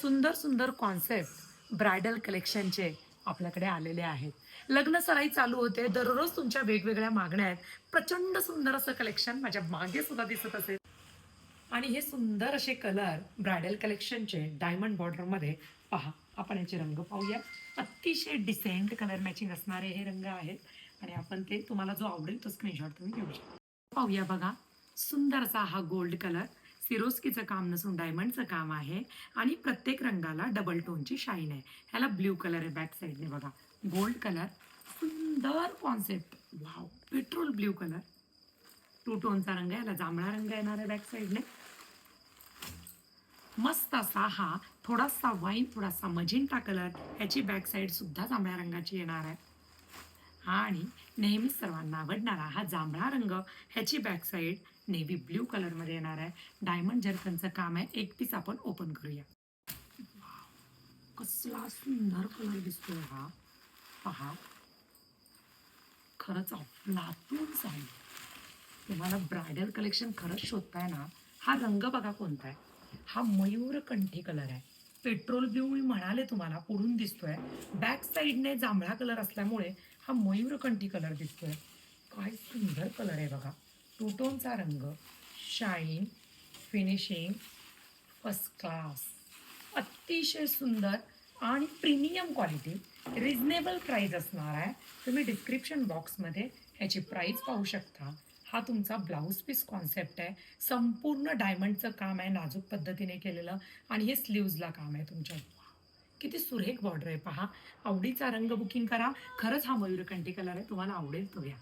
सुंदर सुंदर concept bridal कलेक्शनचे आपल्याकडे आलेले आहेत. लग्न सराई चालू होते. दररोज तुमच्या वेगवेगळ्या मागण्या आहेत. प्रचंड सुंदर असं कलेक्शन माझ्या मागे सुद्धा दिसत असेल. आणि हे सुंदर असे कलर ब्रायडल कलेक्शनचे डायमंड बॉर्डरमध्ये पहा. आपण याचे रंग पाहूया. अतिशय डिसेंट कलर मॅचिंग असणारे हे रंग आहेत आणि आपण ते तुम्हाला जो आवडेल तो स्क्रीनशॉट तुम्ही घेऊ शकता. पाहूया बघा. सुंदर असा हा गोल्ड कलर. सिरोस्कीचं काम नसून डायमंडचं काम आहे आणि प्रत्येक रंगाला डबल टोनची शाईन आहे. ह्याला ब्ल्यू कलर आहे बॅक साईडने बघा. गोल्ड कलर, सुंदर concept. Wow, petrol blue colour, two टोनचा रंग आहे. याला जांभळा रंग येणार आहे बॅक साईडने. मस्त असा हा थोडासा वाईन, थोडासा मजिंटा कलर. ह्याची बॅक साईड सुद्धा जांभळ्या रंगाची येणार आहे. आणि नेहमी सर्वांना आवडणारा हा जांभळा रंग. ह्याची बॅक साईड नेव्ही ब्ल्यू कलरमध्ये येणार आहे. डायमंड जर्कनचं काम आहे. एक पीस आपण ओपन करूया. कसला सुंदर कलर दिसतोय हा. पहा, खरंच अफलातून आहे. तुम्हाला ब्रायडल कलेक्शन खरंच शोधताय ना, हा रंग बघा कोणता आहे. हा मयूरकंठी कलर आहे. पेट्रोल ब्ल्यू मी म्हणाले तुम्हाला, पुढून दिसतोय. बॅक साईडने जांभळा कलर असल्यामुळे हा मयूरकंठी कलर दिसतोय. काय सुंदर कलर आहे बघा. टू टोनचा रंग, शाईन, फिनिशिंग फर्स्ट क्लास. अतिशय सुंदर आणि प्रीमियम क्वालिटी. रिजनेबल प्राईस असणार आहे. तुम्ही डिस्क्रिप्शन बॉक्समध्ये ह्याची प्राईस पाहू शकता. हा तुमचा ब्लाऊज पीस कॉन्सेप्ट आहे. संपूर्ण डायमंडचं काम आहे, नाजूक पद्धतीने केलेलं. आणि हे स्लीव्जला काम आहे तुमच्या. किती सुरेख बॉर्डर आहे पहा. आवडीचा रंग बुकिंग करा. खरंच हा मयूरकंठी कलर आहे, तुम्हाला आवडेल तो घ्या.